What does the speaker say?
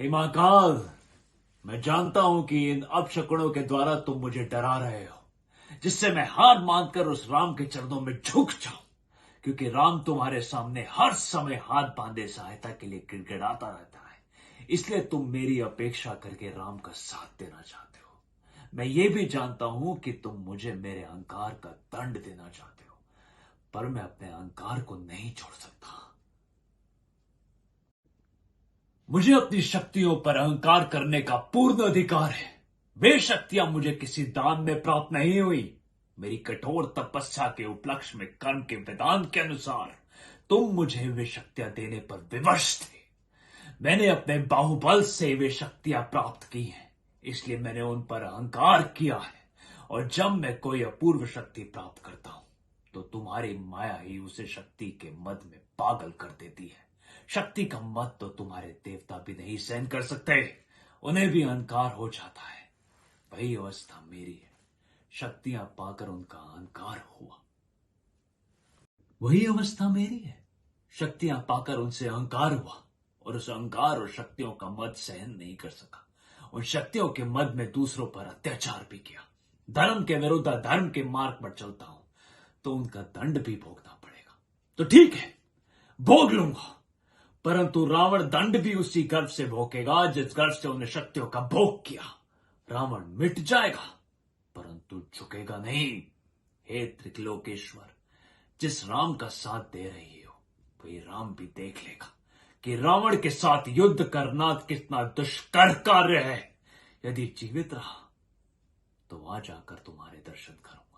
हे महाकाल, मैं जानता हूं कि इन अपशकुनों के द्वारा तुम मुझे डरा रहे हो, जिससे मैं हार मानकर उस राम के चरणों में झुक जाऊं, क्योंकि राम तुम्हारे सामने हर समय हाथ बांधे सहायता के लिए गिड़गिड़ाता रहता है। इसलिए तुम मेरी अपेक्षा करके राम का साथ देना चाहते हो। मैं ये भी जानता हूं कि तुम मुझे मेरे अहंकार का दंड देना चाहते हो, पर मैं अपने अहंकार को नहीं छोड़ सकता। मुझे अपनी शक्तियों पर अहंकार करने का पूर्ण अधिकार है। वे शक्तियां मुझे किसी दान में प्राप्त नहीं हुई। मेरी कठोर तपस्या के उपलक्ष्य में कर्म के वेदांत के अनुसार तुम मुझे वे शक्तियां देने पर विवश थे। मैंने अपने बाहुबल से वे शक्तियां प्राप्त की हैं, इसलिए मैंने उन पर अहंकार किया है। और जब मैं कोई अपूर्व शक्ति प्राप्त करता हूं, तो तुम्हारी माया ही उसे शक्ति के मद में पागल कर देती है। शक्ति का मद तो तुम्हारे देवता भी नहीं सहन कर सकते, उन्हें भी अहंकार हो जाता है। वही अवस्था मेरी है, शक्तियां पाकर उनका अहंकार हुआ। वही अवस्था मेरी है, शक्तियां पाकर उनसे अहंकार हुआ, और उस अहंकार और शक्तियों का मद सहन नहीं कर सका। उन शक्तियों के मद में दूसरों पर अत्याचार भी किया। धर्म के विरुद्ध धर्म के मार्ग पर चलता हूं, तो उनका दंड भी भोगना पड़ेगा। तो ठीक है, भोग लूंगा, परंतु रावण दंड भी उसी गर्व से भोगेगा जिस गर्व से उन्हें शक्तियों का भोग किया। रावण मिट जाएगा, परंतु झुकेगा नहीं। हे त्रिलोकेश्वर, जिस राम का साथ दे रही हो, वही राम भी देख लेगा कि रावण के साथ युद्ध करना कितना दुष्कर कार्य है। यदि जीवित रहा तो वहां जाकर तुम्हारे दर्शन करूं।